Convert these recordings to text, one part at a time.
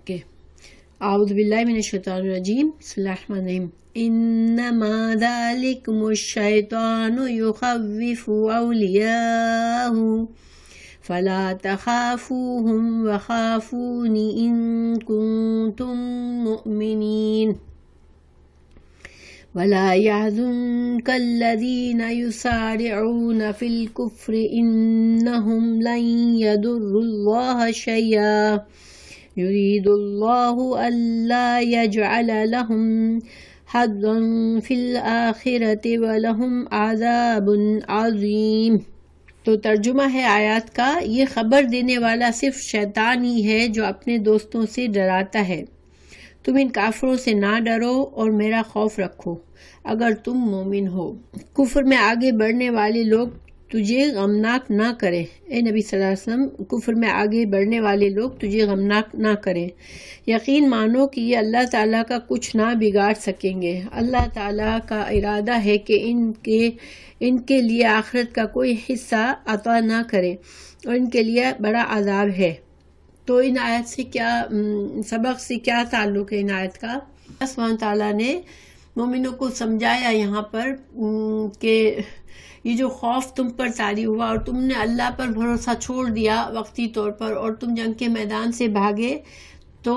Okay, اعوذ باللہ من الشیطان الرجیم، بسم اللہ الرحمن الرحیم۔ انما ذالکم الشیطان یخوف اولیاءہ فلا تخافوهم وخافون ان کنتم مؤمنین ولا يحزنك الذين يسارعون في الكفر إنهم لن يضروا الله شيئا يريد الله ألا يجعل لهم حظا في الآخرة ولهم عذاب عظيم۔ تو ترجمہ ہے آیات کا، یہ خبر دینے والا صرف شیطان ہی ہے جو اپنے دوستوں سے ڈراتا ہے۔ تم ان کافروں سے نہ ڈرو اور میرا خوف رکھو اگر تم مومن ہو۔ کفر میں آگے بڑھنے والے لوگ تجھے غمناک نہ کریں، اے نبی صلی اللہ علیہ وسلم، کفر میں آگے بڑھنے والے لوگ تجھے غمناک نہ کریں۔ یقین مانو کہ یہ اللہ تعالیٰ کا کچھ نہ بگاڑ سکیں گے۔ اللہ تعالیٰ کا ارادہ ہے کہ ان کے لیے آخرت کا کوئی حصہ عطا نہ کرے اور ان کے لیے بڑا عذاب ہے۔ تو ان آیت سے کیا سبق سے کیا تعلق ہے؟ ان آیت کا اللہ سبحانہ تعالیٰ نے مومنوں کو سمجھایا یہاں پر کہ یہ جو خوف تم پر طاری ہوا اور تم نے اللہ پر بھروسہ چھوڑ دیا وقتی طور پر اور تم جنگ کے میدان سے بھاگے، تو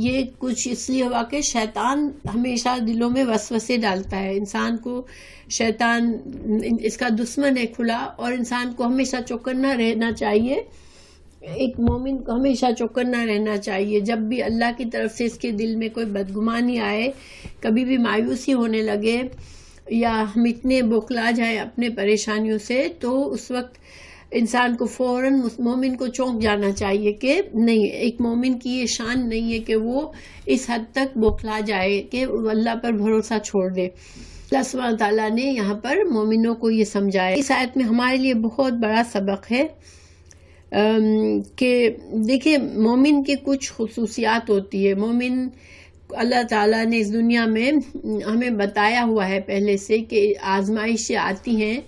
یہ کچھ اس لیے ہوا کہ شیطان ہمیشہ دلوں میں وسوسے ڈالتا ہے۔ انسان کو شیطان اس کا دشمن ہے کھلا، اور انسان کو ہمیشہ چوکنا رہنا چاہیے۔ ایک مومن کو ہمیشہ چوکنا رہنا چاہیے۔ جب بھی اللہ کی طرف سے اس کے دل میں کوئی بدگمانی آئے، کبھی بھی مایوسی ہونے لگے یا ہم اتنے بوکھلا جائیں اپنے پریشانیوں سے، تو اس وقت انسان کو فوراً مومن کو چونک جانا چاہیے کہ نہیں، ایک مومن کی یہ شان نہیں ہے کہ وہ اس حد تک بوکھلا جائے کہ وہ اللہ پر بھروسہ چھوڑ دے۔ اللہ سبحانہ تعالیٰ نے یہاں پر مومنوں کو یہ سمجھایا۔ اس آیت میں ہمارے لیے بہت بڑا سبق ہے کہ دیکھیں مومن کی کچھ خصوصیات ہوتی ہے۔ مومن اللہ تعالیٰ نے اس دنیا میں ہمیں بتایا ہوا ہے پہلے سے کہ آزمائشیں آتی ہیں،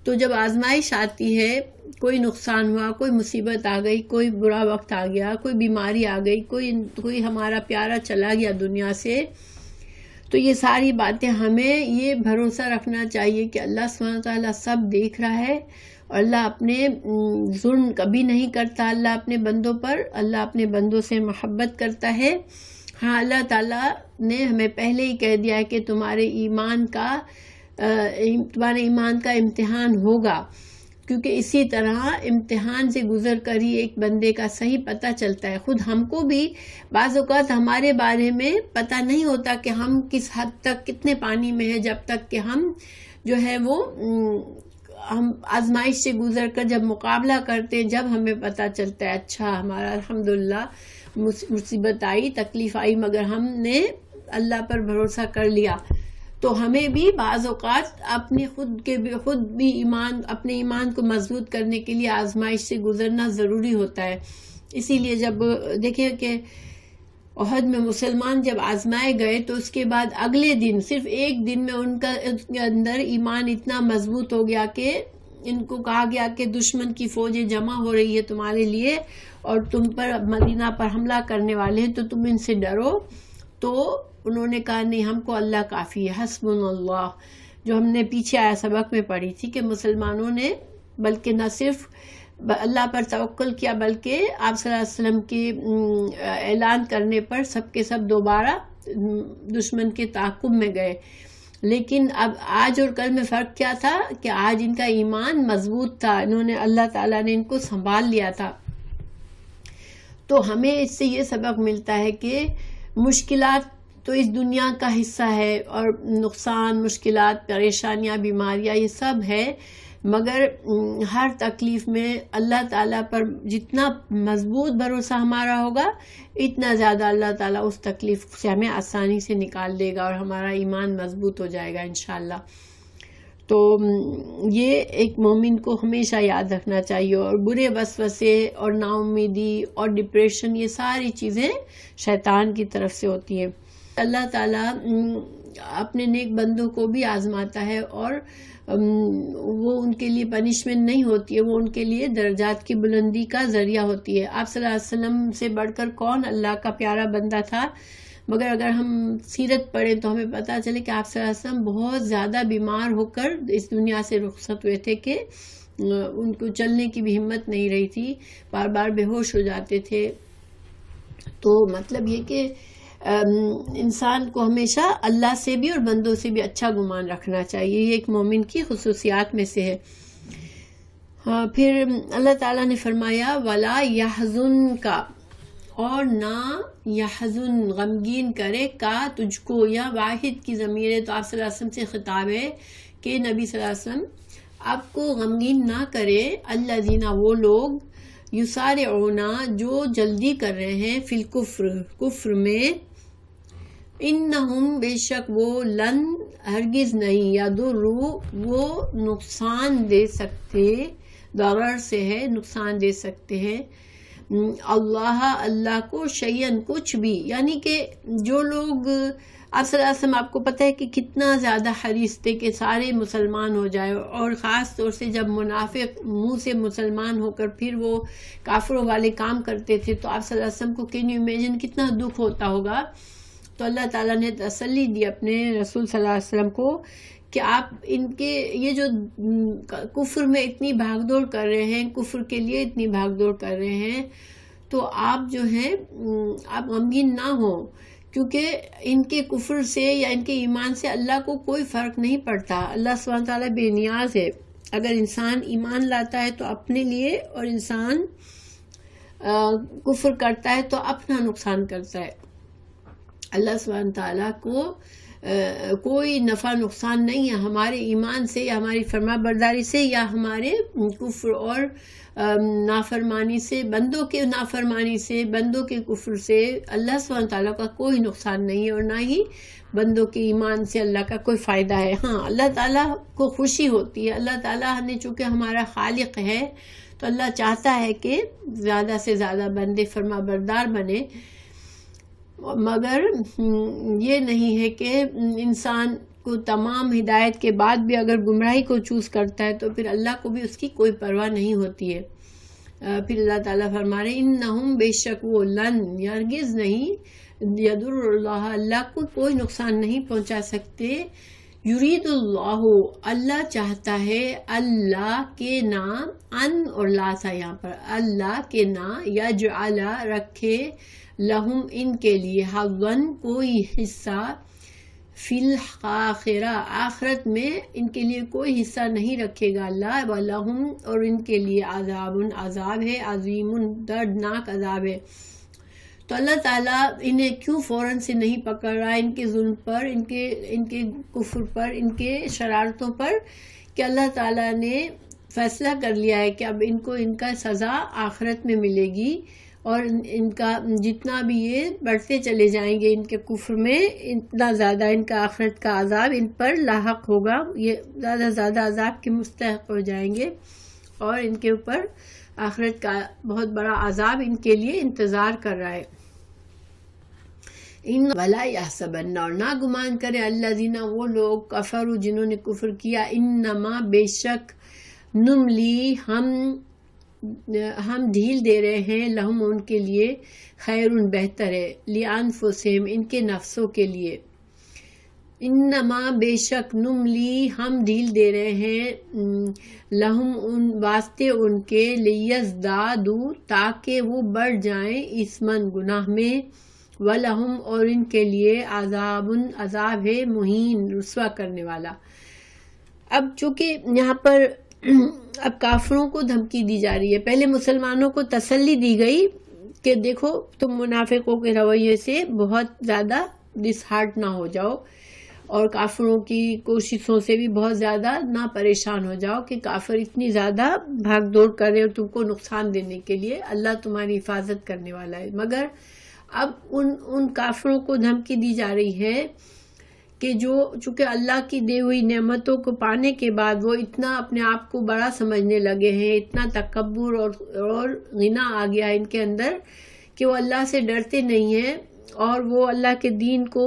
تو جب آزمائش آتی ہے، کوئی نقصان ہوا، کوئی مصیبت آ گئی، کوئی برا وقت آ گیا، کوئی بیماری آ گئی، کوئی ہمارا پیارا چلا گیا دنیا سے، تو یہ ساری باتیں ہمیں یہ بھروسہ رکھنا چاہیے کہ اللہ سبحانہ تعالیٰ سب دیکھ رہا ہے اور اللہ اپنے ظلم کبھی نہیں کرتا۔ اللہ اپنے بندوں پر، اللہ اپنے بندوں سے محبت کرتا ہے۔ ہاں، اللہ تعالیٰ نے ہمیں پہلے ہی کہہ دیا ہے کہ تمہارے ایمان کا امتحان ہوگا، کیونکہ اسی طرح امتحان سے گزر کر ہی ایک بندے کا صحیح پتہ چلتا ہے۔ خود ہم کو بھی بعض اوقات ہمارے بارے میں پتہ نہیں ہوتا کہ ہم کس حد تک کتنے پانی میں ہیں، جب تک کہ ہم جو ہے وہ ہم آزمائش سے گزر کر جب مقابلہ کرتے ہیں، جب ہمیں پتہ چلتا ہے اچھا ہمارا الحمدللہ مصیبت آئی، تکلیف آئی، مگر ہم نے اللہ پر بھروسہ کر لیا۔ تو ہمیں بھی بعض اوقات اپنے خود بھی اپنے ایمان کو مضبوط کرنے کے لیے آزمائش سے گزرنا ضروری ہوتا ہے۔ اسی لیے جب دیکھیں کہ احد میں مسلمان جب آزمائے گئے تو اس کے بعد اگلے دن صرف ایک دن میں ان کے اندر ایمان اتنا مضبوط ہو گیا کہ ان کو کہا گیا کہ دشمن کی فوجیں جمع ہو رہی ہے تمہارے لیے اور تم پر مدینہ پر حملہ کرنے والے ہیں، تو تم ان سے ڈرو۔ تو انہوں نے کہا نہیں، ہم کو اللہ کافی ہے، حسبنا اللہ، جو ہم نے پیچھے آیا سبق میں پڑھی تھی کہ مسلمانوں نے بلکہ نہ صرف اللہ پر توکل کیا بلکہ آپ صلی اللہ علیہ وسلم کے اعلان کرنے پر سب کے سب دوبارہ دشمن کے تعاقب میں گئے۔ لیکن اب آج اور کل میں فرق کیا تھا کہ آج ان کا ایمان مضبوط تھا، انہوں نے اللہ تعالیٰ نے ان کو سنبھال لیا تھا۔ تو ہمیں اس سے یہ سبق ملتا ہے کہ مشکلات تو اس دنیا کا حصہ ہے، اور نقصان، مشکلات، پریشانیاں، بیماریاں، یہ سب ہے، مگر ہر تکلیف میں اللہ تعالیٰ پر جتنا مضبوط بھروسہ ہمارا ہوگا، اتنا زیادہ اللہ تعالیٰ اس تکلیف سے ہمیں آسانی سے نکال دے گا اور ہمارا ایمان مضبوط ہو جائے گا انشاءاللہ۔ تو یہ ایک مومن کو ہمیشہ یاد رکھنا چاہیے۔ اور برے وسوسے اور نا امیدی اور ڈپریشن، یہ ساری چیزیں شیطان کی طرف سے ہوتی ہیں۔ اللہ تعالیٰ اپنے نیک بندوں کو بھی آزماتا ہے اور وہ ان کے لیے پنشمنٹ نہیں ہوتی ہے، وہ ان کے لیے درجات کی بلندی کا ذریعہ ہوتی ہے۔ آپ صلی اللہ علیہ وسلم سے بڑھ کر کون اللہ کا پیارا بندہ تھا، مگر اگر ہم سیرت پڑھیں تو ہمیں پتہ چلے کہ آپ صلی اللہ علیہ وسلم بہت زیادہ بیمار ہو کر اس دنیا سے رخصت ہوئے تھے کہ ان کو چلنے کی بھی ہمت نہیں رہی تھی، بار بار بے ہوش ہو جاتے تھے۔ تو مطلب یہ کہ انسان کو ہمیشہ اللہ سے بھی اور بندوں سے بھی اچھا گمان رکھنا چاہیے، یہ ایک مومن کی خصوصیات میں سے ہے۔ ہاں، پھر اللہ تعالیٰ نے فرمایا وَلَا يَحْزُنْكَ، اور نہ یحزن غمگین کرے کا تجھ کو، یا واحد کی ضمیر ہے تو آپ صلی اللہ علیہ وسلم سے خطاب ہے کہ نبی صلی اللہ علیہ وسلم آپ کو غمگین نہ کرے الذین، وہ لوگ یسارعون، جو جلدی کر رہے ہیں فی الکفر، کفر میں، انہم، بے شک وہ، لن، ہرگز نہیں، یضروا، وہ نقصان دے سکتے، ضرر سے ہے نقصان دے سکتے ہیں، اللہ کو، شیئن، کچھ بھی، یعنی کہ جو لوگ، آپ صلی اللہ علیہ وسلم آپ کو پتہ ہے کہ کتنا زیادہ حریص تھے کہ سارے مسلمان ہو جائے، اور خاص طور سے جب منافق منہ سے مسلمان ہو کر پھر وہ کافروں والے کام کرتے تھے تو آپ صلی اللہ علیہ وسلم کو کین یو امیجن کتنا دکھ ہوتا ہوگا۔ تو اللہ تعالیٰ نے تسلی دی اپنے رسول صلی اللہ علیہ وسلم کو کہ آپ ان کے یہ جو کفر میں اتنی بھاگ دوڑ کر رہے ہیں، کفر کے لیے اتنی بھاگ دوڑ کر رہے ہیں، تو آپ جو ہیں آپ غمگین نہ ہوں، کیونکہ ان کے کفر سے یا ان کے ایمان سے اللہ کو کوئی فرق نہیں پڑتا۔ اللہ سبحانہ تعالیٰ بے نیاز ہے، اگر انسان ایمان لاتا ہے تو اپنے لیے، اور انسان کفر کرتا ہے تو اپنا نقصان کرتا ہے۔ اللہ سبحانہ تعالیٰ کو کوئی نفع نقصان نہیں ہے ہمارے ایمان سے یا ہماری فرما برداری سے یا ہمارے کفر اور نافرمانی سے، بندوں کے نافرمانی سے، بندوں کے کفر سے اللہ سبحانہ تعالیٰ کا کوئی نقصان نہیں ہے، اور نہ ہی بندوں کے ایمان سے اللہ کا کوئی فائدہ ہے۔ ہاں، اللہ تعالیٰ کو خوشی ہوتی ہے، اللہ تعالیٰ نے چونکہ ہمارا خالق ہے تو اللہ چاہتا ہے کہ زیادہ سے زیادہ بندے فرما بردار بنے، مگر یہ نہیں ہے کہ انسان کو تمام ہدایت کے بعد بھی اگر گمراہی کو چوز کرتا ہے تو پھر اللہ کو بھی اس کی کوئی پرواہ نہیں ہوتی ہے۔ پھر اللہ تعالیٰ فرما رہے انہم، بے شک وہ، لن، ہرگز نہیں، یضر اللہ، اللہ کو کوئی نقصان نہیں پہنچا سکتے، یرید اللہ، اللہ چاہتا ہے، اللہ کے نام، ان اور لا تھا یہاں پر، اللہ کے نام، یجعل، رکھے، لہم، ان کے لیے، حظً، کوئی حصہ، فی الآخرہ، آخرت میں ان کے لیے کوئی حصہ نہیں رکھے گا اللہ، وَلَهُمْ، اور ان کے لیے، عذاب، عذاب ہے، عظیم، دردناک عذاب ہے۔ تو اللہ تعالیٰ انہیں کیوں فوراً سے نہیں پکڑ رہا ان کے ظلم پر، ان کے کفر پر، ان کے شرارتوں پر، کہ اللہ تعالیٰ نے فیصلہ کر لیا ہے کہ اب ان کو ان کا سزا آخرت میں ملے گی، اور ان کا جتنا بھی یہ بڑھتے چلے جائیں گے ان کے کفر میں، اتنا زیادہ ان کا آخرت کا عذاب ان پر لاحق ہوگا، یہ زیادہ زیادہ عذاب کے مستحق ہو جائیں گے، اور ان کے اوپر آخرت کا بہت بڑا عذاب ان کے لیے انتظار کر رہا ہے۔ ان ولا یحسبن، اور نہ گمان کرے الذین، وہ لوگ، کفروا، جنہوں نے کفر کیا، انما، بے شک، نملی، ہم ڈھیل دے رہے ہیں، لہم، ان کے لیے، خیرun، بہتر ہے، لانفسہم، ان کے نفسوں کے لیے، انما، بے شک، نملی، ہم ڈھیل دے رہے ہیں، لہم، ان واسطے ان کے، لیزدادوا، تاکہ وہ بڑھ جائیں، اثمن، گناہ میں، ولہم، اور ان کے لیے، عذاب، عذاب ہے، مہین، رسوا کرنے والا۔ اب چونکہ یہاں پر اب کافروں کو دھمکی دی جا رہی ہے، پہلے مسلمانوں کو تسلی دی گئی کہ دیکھو تم منافقوں کے رویے سے بہت زیادہ ڈس ہارٹ نہ ہو جاؤ، اور کافروں کی کوششوں سے بھی بہت زیادہ نہ پریشان ہو جاؤ کہ کافر اتنی زیادہ بھاگ دوڑ کر رہے اور تم کو نقصان دینے کے لیے، اللہ تمہاری حفاظت کرنے والا ہے۔ مگر اب ان کافروں کو دھمکی دی جا رہی ہے کہ جو چونکہ اللہ کی دی ہوئی نعمتوں کو پانے کے بعد وہ اتنا اپنے آپ کو بڑا سمجھنے لگے ہیں، اتنا تکبر اور غنا آ گیا ہے ان کے اندر کہ وہ اللہ سے ڈرتے نہیں ہیں، اور وہ اللہ کے دین کو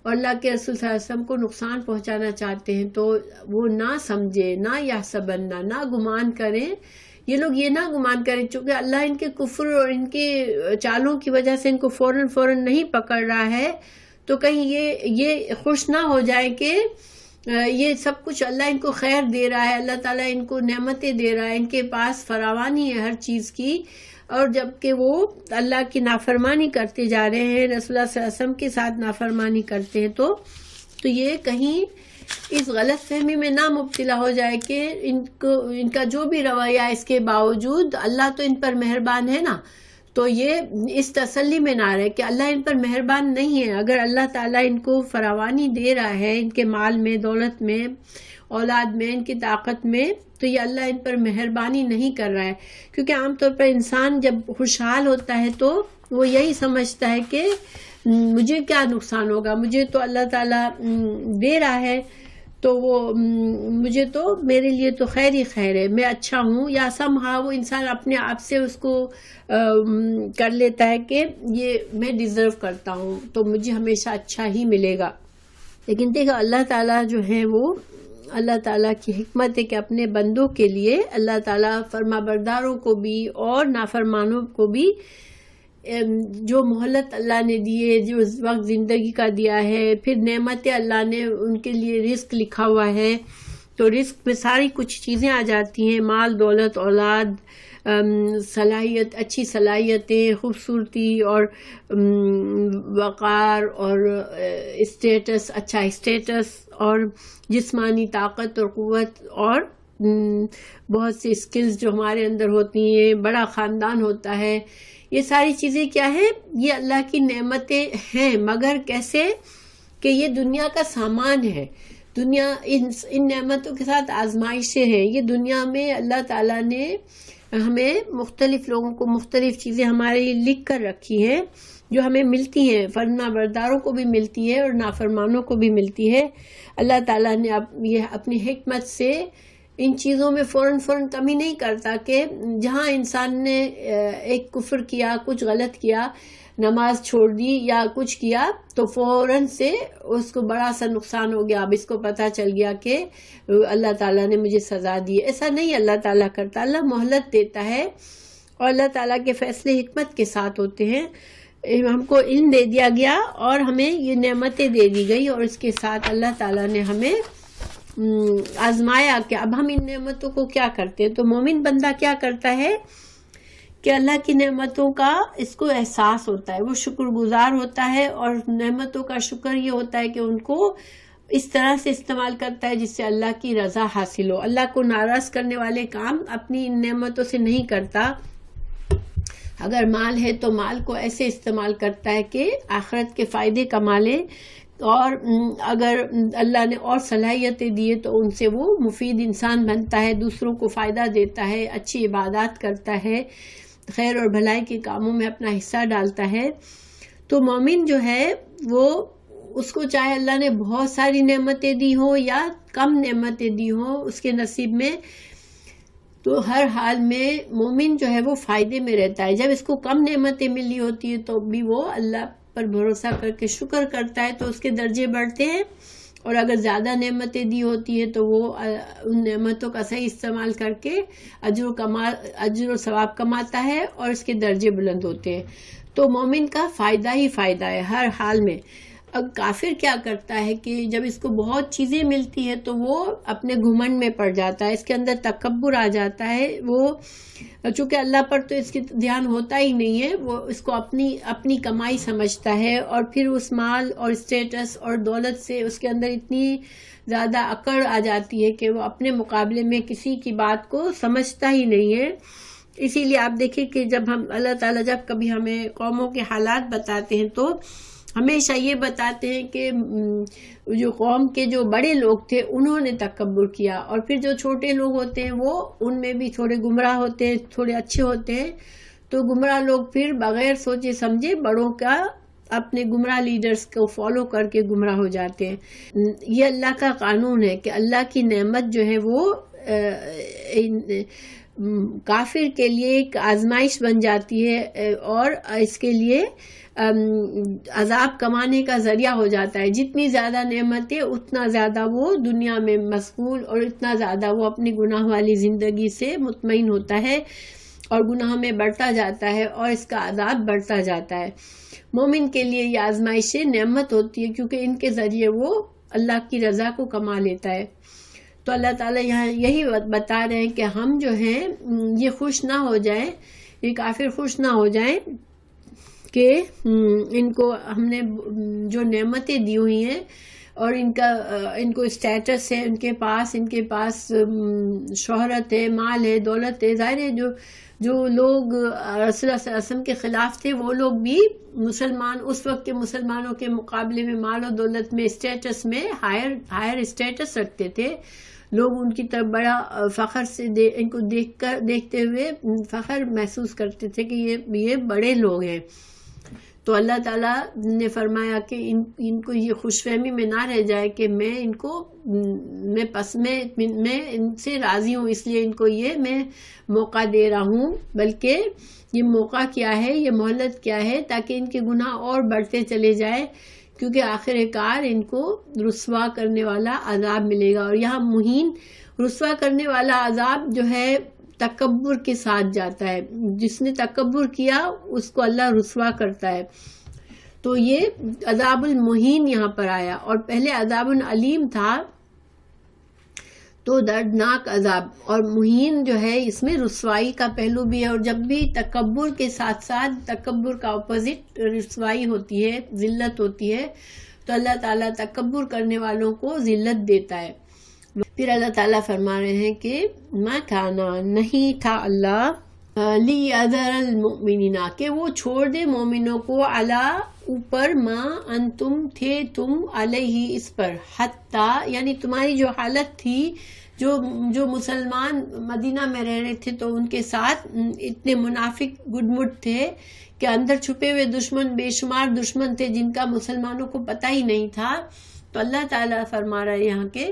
اور اللہ کے رسول صلی اللہ علیہ وسلم کو نقصان پہنچانا چاہتے ہیں تو وہ نہ سمجھے، نہ یحسبن، نہ گمان کریں، یہ لوگ یہ نہ گمان کریں چونکہ اللہ ان کے کفر اور ان کے چالوں کی وجہ سے ان کو فوراً نہیں پکڑ رہا ہے، تو کہیں یہ خوش نہ ہو جائے کہ یہ سب کچھ اللہ ان کو خیر دے رہا ہے، اللہ تعالیٰ ان کو نعمتیں دے رہا ہے، ان کے پاس فراوانی ہے ہر چیز کی، اور جب کہ وہ اللہ کی نافرمانی کرتے جا رہے ہیں، رسول اللہ صلی اللہ علیہ وسلم کے ساتھ نافرمانی کرتے ہیں، تو یہ کہیں اس غلط فہمی میں نہ مبتلا ہو جائے کہ ان کا جو بھی رویہ ہے اس کے باوجود اللہ تو ان پر مہربان ہے نا، تو یہ اس تسلی میں نہ رہے کہ اللہ ان پر مہربان نہیں ہے۔ اگر اللہ تعالیٰ ان کو فراوانی دے رہا ہے، ان کے مال میں، دولت میں، اولاد میں، ان کی طاقت میں، تو یہ اللہ ان پر مہربانی نہیں کر رہا ہے، کیونکہ عام طور پر انسان جب خوشحال ہوتا ہے تو وہ یہی سمجھتا ہے کہ مجھے کیا نقصان ہوگا، مجھے تو اللہ تعالیٰ دے رہا ہے، تو وہ مجھے تو میرے لیے تو خیر ہی خیر ہے، میں اچھا ہوں، یا وہ انسان اپنے آپ سے اس کو کر لیتا ہے کہ یہ میں ڈیزرو کرتا ہوں تو مجھے ہمیشہ اچھا ہی ملے گا۔ لیکن دیکھو اللہ تعالیٰ جو ہے وہ اللہ تعالیٰ کی حکمت ہے کہ اپنے بندوں کے لیے اللہ تعالیٰ فرما برداروں کو بھی اور نافرمانوں کو بھی جو مہلت اللہ نے دیے، جو وقت زندگی کا دیا ہے، پھر نعمت اللہ نے ان کے لیے رزق لکھا ہوا ہے، تو رزق میں ساری کچھ چیزیں آ جاتی ہیں، مال، دولت، اولاد، صلاحیت، اچھی صلاحیتیں، خوبصورتی اور وقار اور اسٹیٹس، اچھا اسٹیٹس اور جسمانی طاقت اور قوت اور بہت سی اسکلز جو ہمارے اندر ہوتی ہیں، بڑا خاندان ہوتا ہے، یہ ساری چیزیں کیا ہے؟ یہ اللہ کی نعمتیں ہیں، مگر کیسے کہ یہ دنیا کا سامان ہے، دنیا ان نعمتوں کے ساتھ آزمائشیں ہیں، یہ دنیا میں اللہ تعالیٰ نے ہمیں مختلف لوگوں کو مختلف چیزیں ہمارے لیے لکھ کر رکھی ہیں جو ہمیں ملتی ہیں، فرما برداروں کو بھی ملتی ہے اور نافرمانوں کو بھی ملتی ہے۔ اللہ تعالیٰ نے یہ اپنی حکمت سے ان چیزوں میں فوراً کمی نہیں کرتا کہ جہاں انسان نے ایک کفر کیا، کچھ غلط کیا، نماز چھوڑ دی یا کچھ کیا، تو فوراً سے اس کو بڑا سا نقصان ہو گیا، اب اس کو پتہ چل گیا کہ اللہ تعالیٰ نے مجھے سزا دی۔ ایسا نہیں اللہ تعالیٰ کرتا، اللہ مہلت دیتا ہے اور اللہ تعالیٰ کے فیصلے حکمت کے ساتھ ہوتے ہیں۔ ہم کو علم دے دیا گیا اور ہمیں یہ نعمتیں دے دی گئی، اور اس کے ساتھ اللہ تعالیٰ نے ہمیں آزمایا کہ اب ہم ان نعمتوں کو کیا کرتے ہیں۔ تو مومن بندہ کیا کرتا ہے کہ اللہ کی نعمتوں کا اس کو احساس ہوتا ہے، وہ شکر گزار ہوتا ہے، اور نعمتوں کا شکر یہ ہوتا ہے کہ ان کو اس طرح سے استعمال کرتا ہے جس سے اللہ کی رضا حاصل ہو۔ اللہ کو ناراض کرنے والے کام اپنی ان نعمتوں سے نہیں کرتا۔ اگر مال ہے تو مال کو ایسے استعمال کرتا ہے کہ آخرت کے فائدے کما لے، اور اگر اللہ نے اور صلاحیتیں دیے تو ان سے وہ مفید انسان بنتا ہے، دوسروں کو فائدہ دیتا ہے، اچھی عبادات کرتا ہے، خیر اور بھلائی کے کاموں میں اپنا حصہ ڈالتا ہے۔ تو مومن جو ہے وہ اس کو چاہے اللہ نے بہت ساری نعمتیں دی ہوں یا کم نعمتیں دی ہوں اس کے نصیب میں، تو ہر حال میں مومن جو ہے وہ فائدے میں رہتا ہے۔ جب اس کو کم نعمتیں ملی ہوتی ہے تو بھی وہ اللہ پر بھروسہ کر کے شکر کرتا ہے تو اس کے درجے بڑھتے ہیں، اور اگر زیادہ نعمتیں دی ہوتی ہیں تو وہ ان نعمتوں کا صحیح استعمال کر کے اجر و ثواب کماتا ہے اور اس کے درجے بلند ہوتے ہیں۔ تو مومن کا فائدہ ہی فائدہ ہے ہر حال میں۔ اب کافر کیا کرتا ہے کہ جب اس کو بہت چیزیں ملتی ہیں تو وہ اپنے گھمنڈ میں پڑ جاتا ہے، اس کے اندر تکبر آ جاتا ہے، وہ چونکہ اللہ پر تو اس کی دھیان ہوتا ہی نہیں ہے، وہ اس کو اپنی کمائی سمجھتا ہے، اور پھر اس مال اور اسٹیٹس اور دولت سے اس کے اندر اتنی زیادہ اکڑ آ جاتی ہے کہ وہ اپنے مقابلے میں کسی کی بات کو سمجھتا ہی نہیں ہے۔ اسی لیے آپ دیکھیں کہ جب ہم اللہ تعالیٰ جب کبھی ہمیں قوموں کے حالات بتاتے ہیں تو ہمیشہ یہ بتاتے ہیں کہ جو قوم کے جو بڑے لوگ تھے انہوں نے تکبر کیا، اور پھر جو چھوٹے لوگ ہوتے ہیں وہ ان میں بھی تھوڑے گمراہ ہوتے ہیں، تھوڑے اچھے ہوتے ہیں، تو گمراہ لوگ پھر بغیر سوچے سمجھے بڑوں کا اپنے گمراہ لیڈرز کو فالو کر کے گمراہ ہو جاتے ہیں۔ یہ اللہ کا قانون ہے کہ اللہ کی نعمت جو ہے وہ کافر کے لیے ایک آزمائش بن جاتی ہے اور اس کے لیے عذاب کمانے کا ذریعہ ہو جاتا ہے. جتنی زیادہ نعمتیں اتنا زیادہ وہ دنیا میں مشغول اور اتنا زیادہ وہ اپنی گناہ والی زندگی سے مطمئن ہوتا ہے اور گناہ میں بڑھتا جاتا ہے اور اس کا عذاب بڑھتا جاتا ہے. مومن کے لیے یہ آزمائشیں نعمت ہوتی ہے کیونکہ ان کے ذریعے وہ اللہ کی رضا کو کما لیتا ہے. تو اللہ تعالیٰ یہاں یہی بتا رہے ہیں کہ ہم جو ہیں یہ خوش نہ ہو جائیں، یہ کافر خوش نہ ہو جائیں کہ ان کو ہم نے جو نعمتیں دی ہوئی ہیں اور ان کو اسٹیٹس ہے، ان کے پاس شہرت ہے، مال ہے، دولت ہے. ظاہر ہے جو لوگ رسول اللہ صلی اللہ علیہ وسلم کے خلاف تھے وہ لوگ بھی مسلمان اس وقت کے مسلمانوں کے مقابلے میں مال و دولت میں اسٹیٹس میں ہائر اسٹیٹس رکھتے تھے. لوگ ان کی طرف بڑا فخر سے ان کو دیکھتے ہوئے فخر محسوس کرتے تھے کہ یہ بڑے لوگ ہیں. تو اللہ تعالیٰ نے فرمایا کہ ان کو یہ خوش فہمی میں نہ رہ جائے کہ میں ان سے راضی ہوں، اس لیے ان کو یہ میں موقع دے رہا ہوں، بلکہ یہ موقع کیا ہے، یہ مہلت کیا ہے تاکہ ان کے گناہ اور بڑھتے چلے جائے، کیونکہ آخر کار ان کو رسوا کرنے والا عذاب ملے گا. اور یہاں مہین رسوا کرنے والا عذاب جو ہے تکبر کے ساتھ جاتا ہے. جس نے تکبر کیا اس کو اللہ رسوا کرتا ہے. تو یہ عذاب المہین یہاں پر آیا، اور پہلے عذاب العلیم تھا تو دردناک عذاب، اور مہین جو ہے اس میں رسوائی کا پہلو بھی ہے. اور جب بھی تکبر کے ساتھ ساتھ تکبر کا اپوزٹ رسوائی ہوتی ہے، ذلت ہوتی ہے، تو اللہ تعالیٰ تکبر کرنے والوں کو ذلت دیتا ہے. پھر اللہ تعالیٰ فرما رہے ہیں کہ ما کانا، نہیں تھا اللہ لیذر المؤمنین کہ وہ چھوڑ دے مومنوں کو، علی اوپر، ما انتم تھے تم، علیہ اس پر، حتی یعنی تمہاری جو حالت تھی، جو مسلمان مدینہ میں رہ رہے تھے تو ان کے ساتھ اتنے منافق گڈ مڈ تھے کہ اندر چھپے ہوئے دشمن، بے شمار دشمن تھے جن کا مسلمانوں کو پتہ ہی نہیں تھا. تو اللہ تعالیٰ فرما رہا ہے یہاں کہ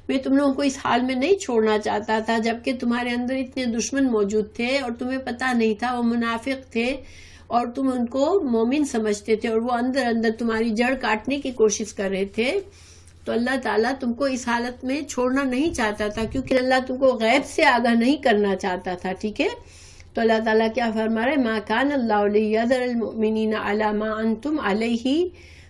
میں تم لوگوں کو اس حال میں نہیں چھوڑنا چاہتا تھا جبکہ تمہارے اندر اتنے دشمن موجود تھے اور تمہیں پتہ نہیں تھا، وہ منافق تھے اور تم ان کو مومن سمجھتے تھے اور وہ اندر تمہاری جڑ کاٹنے کی کوشش کر رہے تھے. تو اللہ تعالیٰ تم کو اس حالت میں چھوڑنا نہیں چاہتا تھا کیونکہ اللہ تم کو غیب سے آگاہ نہیں کرنا چاہتا تھا. ٹھیک ہے، تو اللہ تعالیٰ کیا فرما رہے ہیں، ما کان اللہ لیذر المؤمنین علی ما انتم علیہ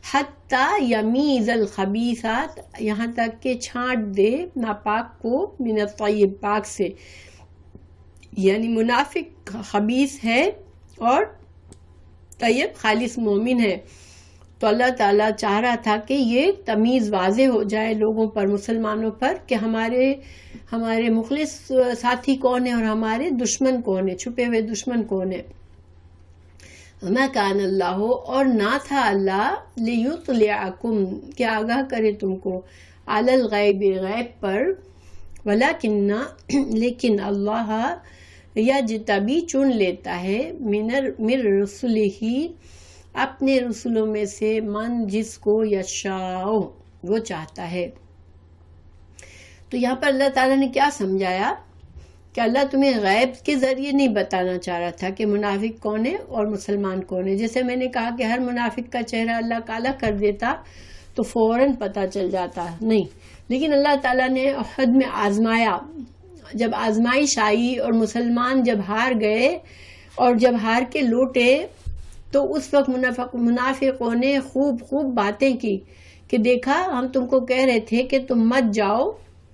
حتی یمیز الخبیثات، یہاں تک کہ چھانٹ دے ناپاک کو من الطیب، پاک سے. یعنی منافق خبیث ہے اور طیب خالص مومن ہے. تو اللہ تعالیٰ چاہ رہا تھا کہ یہ تمیز واضح ہو جائے لوگوں پر، مسلمانوں پر، کہ ہمارے مخلص ساتھی کون ہیں اور ہمارے دشمن کون ہیں، چھپے ہوئے دشمن کون ہیں. ما کان اللہ، اور نہ تھا اللہ، لیطلعکم کہ آگاہ کرے تم کو، علی الغیب، غیب پر، ولکن لیکن اللہ یجتبی چن لیتا ہے، من رسلہ اپنے رسولوں میں سے، من جس کو یشاء وہ چاہتا ہے. تو یہاں پر اللہ تعالیٰ نے کیا سمجھایا کہ اللہ تمہیں غیب کے ذریعے نہیں بتانا چاہ رہا تھا کہ منافق کون ہے اور مسلمان کون ہے. جیسے میں نے کہا کہ ہر منافق کا چہرہ اللہ کالا کر دیتا تو فوراً پتہ چل جاتا، نہیں، لیکن اللہ تعالیٰ نے احد میں آزمایا. جب آزمائش آئی اور مسلمان جب ہار گئے اور جب ہار کے لوٹے تو اس وقت منافقوں نے خوب باتیں کی کہ دیکھا ہم تم کو کہہ رہے تھے کہ تم مت جاؤ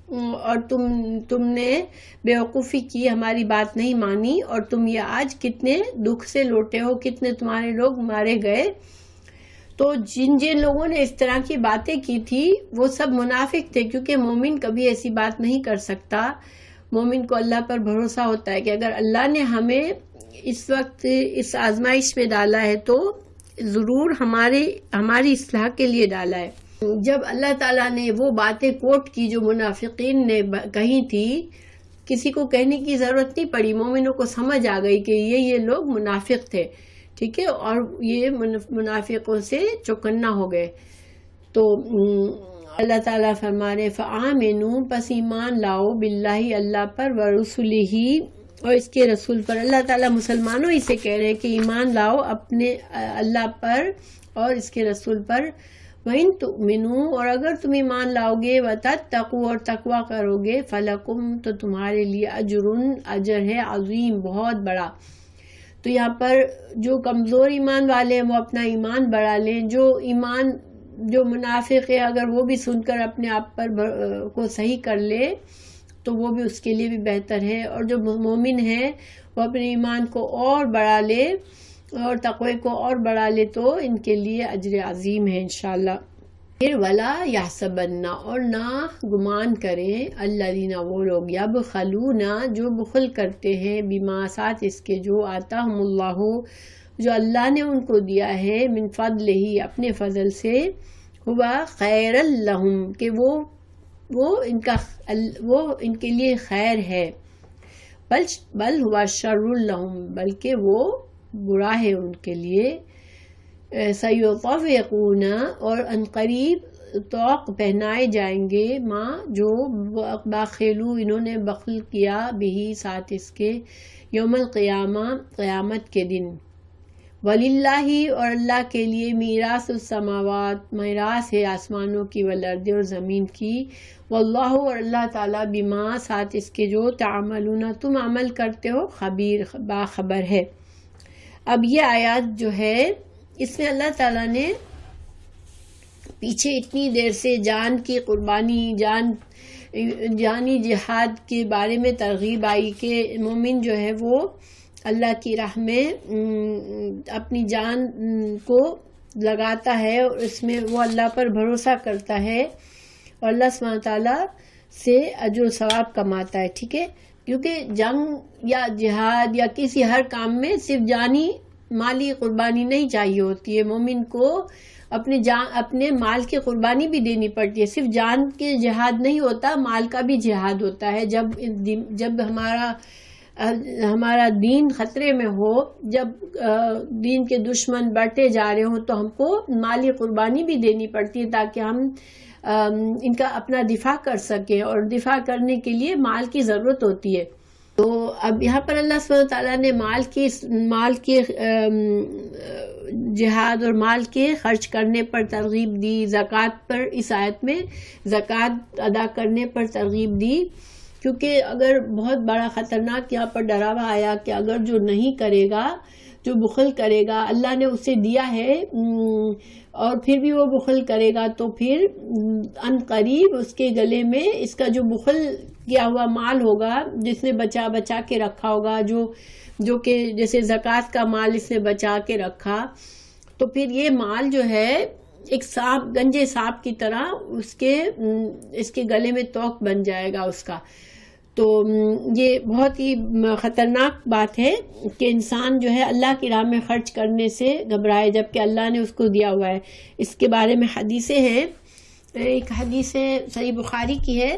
اور تم نے بیوقوفی کی، ہماری بات نہیں مانی، اور تم یہ آج کتنے دکھ سے لوٹے ہو، کتنے تمہارے لوگ مارے گئے. تو جن لوگوں نے اس طرح کی باتیں کی تھی وہ سب منافق تھے، کیونکہ مومن کبھی ایسی بات نہیں کر سکتا. مومن کو اللہ پر بھروسہ ہوتا ہے کہ اگر اللہ نے ہمیں اس وقت اس آزمائش میں ڈالا ہے تو ضرور ہماری اصلاح کے لیے ڈالا ہے. جب اللہ تعالیٰ نے وہ باتیں کوٹ کی جو منافقین نے کہی تھی، کسی کو کہنے کی ضرورت نہیں پڑی، مومنوں کو سمجھ آ گئی کہ یہ لوگ منافق تھے. ٹھیک ہے، اور یہ منافقوں سے چوکنا ہو گئے. تو اللہ تعالیٰ فرما رہے فآمنوا، پس ایمان لاؤ، باللہ اللہ پر، ورسلہ اور اس کے رسول پر۔ اللہ تعالیٰ مسلمانوں ہی سے کہہ رہے ہیں کہ ایمان لاؤ اپنے اللہ پر اور اس کے رسول پر۔ وَإِن تُؤْمِنُوا، اور اگر تم ایمان لاؤ گے، وَتَتَّقُوا، اور تقوی کرو گے، فَلَكُمْ، تو تمہارے لیے اجر ہے عظیم، بہت بڑا۔ تو یہاں پر جو کمزور ایمان والے ہیں وہ اپنا ایمان بڑھا لیں، جو منافق ہے اگر وہ بھی سن کر اپنے آپ پر کو صحیح کر لے تو وہ بھی اس کے لیے بھی بہتر ہے، اور جو مومن ہے وہ اپنے ایمان کو اور بڑھا لے اور تقوی کو اور بڑھا لے تو ان کے لیے اجر عظیم ہے انشاءاللہ۔ پھر ولا یحسبن، اور نہ گمان کریں، الذین، وہ لوگ، یبخلون، جو بخل کرتے ہیں، بما، ساتھ اس کے، جو آتاہم اللہ، جو اللہ نے ان کو دیا ہے، من فضلہ، اپنے فضل سے، ہوا خیر لہم، کہ وہ ان کے لیے خیر ہے، بل ہوا شر لہم، بلکہ وہ برا ہے ان کے لیے۔ سیطوقون، اور عنقریب توق پہنائے جائیں گے، ماں، جو باخلو، انہوں نے بخل کیا، بہی، ساتھ اس کے، یوم القیامہ، قیامت کے دن۔ وللہ، اور اللہ کے لیے، میراث السماوات، میراث ہے آسمانوں کی، والارض، اور زمین کی، واللہ، اور اللہ تعالیٰ، بما، ساتھ اس کے، جو تعملون، تم عمل کرتے ہو، خبیر، باخبر ہے۔ اب یہ آیات جو ہے اس میں اللہ تعالیٰ نے پیچھے اتنی دیر سے جان کی قربانی، جانی جہاد کے بارے میں ترغیب آئی کہ مومن جو ہے وہ اللہ کی راہ میں اپنی جان کو لگاتا ہے، اور اس میں وہ اللہ پر بھروسہ کرتا ہے اور اللہ سبحانہ تعالیٰ سے اجر و ثواب کماتا ہے، ٹھیک ہے۔ کیونکہ جنگ یا جہاد یا کسی ہر کام میں صرف جانی مالی قربانی نہیں چاہیے ہوتی ہے، مومن کو اپنے مال کی قربانی بھی دینی پڑتی ہے، صرف جان کے جہاد نہیں ہوتا، مال کا بھی جہاد ہوتا ہے۔ جب ہمارا دین خطرے میں ہو، جب دین کے دشمن بڑھتے جا رہے ہوں تو ہم کو مالی قربانی بھی دینی پڑتی ہے تاکہ ہم ان کا اپنا دفاع کر سکیں، اور دفاع کرنے کے لیے مال کی ضرورت ہوتی ہے۔ تو اب یہاں پر اللہ سبحانہ تعالیٰ نے مال کے جہاد اور مال کے خرچ کرنے پر ترغیب دی، زکوٰۃ پر، اس آیت میں زکوٰۃ ادا کرنے پر ترغیب دی، کیونکہ اگر بہت بڑا خطرناک یہاں پر ڈراوا آیا کہ اگر جو نہیں کرے گا، جو بخل کرے گا، اللہ نے اسے دیا ہے اور پھر بھی وہ بخل کرے گا تو پھر ان قریب اس کے گلے میں اس کا جو بخل کیا ہوا مال ہوگا، جس نے بچا کے رکھا ہوگا، جو کہ جیسے زکوٰۃ کا مال اس نے بچا کے رکھا، تو پھر یہ مال جو ہے ایک سانپ، گنجے سانپ کی طرح اس کے گلے میں توق بن جائے گا اس کا۔ تو یہ بہت ہی خطرناک بات ہے کہ انسان جو ہے اللہ کی راہ میں خرچ کرنے سے گھبرائے، جبکہ اللہ نے اس کو دیا ہوا ہے۔ اس کے بارے میں حدیثیں ہیں، ایک حدیث صحیح بخاری کی ہے،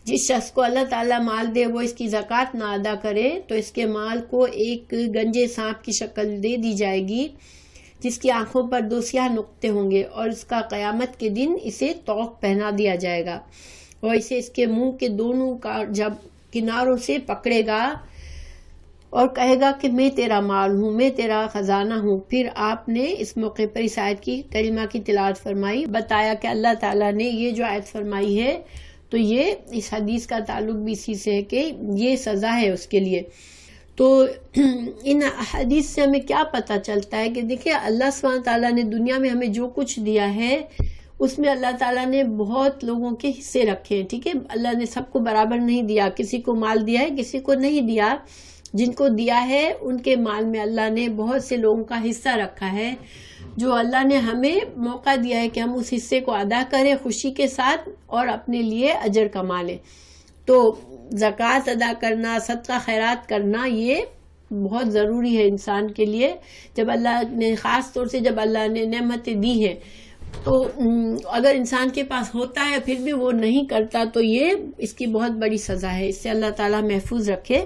جس شخص کو اللہ تعالیٰ مال دے وہ اس کی زکوٰۃ نہ ادا کرے تو اس کے مال کو ایک گنجے سانپ کی شکل دے دی جائے گی، جس کی آنکھوں پر 2 سیاہ نقطے ہوں گے، اور اس کا قیامت کے دن اسے توق پہنا دیا جائے گا، اور اسے اس کے منہ کے دونوں جب کناروں سے پکڑے گا اور کہے گا کہ میں تیرا مال ہوں، میں تیرا خزانہ ہوں۔ پھر آپ نے اس موقع پر اس آیت کی کلمہ کی تلاوت فرمائی، بتایا کہ اللہ تعالیٰ نے یہ جو آیت فرمائی ہے تو یہ اس حدیث کا تعلق بھی اسی سے ہے کہ یہ سزا ہے اس کے لیے۔ تو ان حدیث سے ہمیں کیا پتہ چلتا ہے کہ دیکھیں اللہ سبحانہ تعالیٰ نے دنیا میں ہمیں جو کچھ دیا ہے اس میں اللہ تعالیٰ نے بہت لوگوں کے حصے رکھے ہیں، ٹھیک ہے۔ اللہ نے سب کو برابر نہیں دیا، کسی کو مال دیا ہے، کسی کو نہیں دیا۔ جن کو دیا ہے ان کے مال میں اللہ نے بہت سے لوگوں کا حصہ رکھا ہے، جو اللہ نے ہمیں موقع دیا ہے کہ ہم اس حصے کو ادا کریں خوشی کے ساتھ اور اپنے لیے اجر کما لیں۔ تو زکوٰۃ ادا کرنا، صدقہ خیرات کرنا، یہ بہت ضروری ہے انسان کے لیے، جب اللہ نے خاص طور سے جب اللہ نے نعمتیں دی ہیں۔ تو اگر انسان کے پاس ہوتا ہے پھر بھی وہ نہیں کرتا تو یہ اس کی بہت بڑی سزا ہے، اس سے اللہ تعالیٰ محفوظ رکھے۔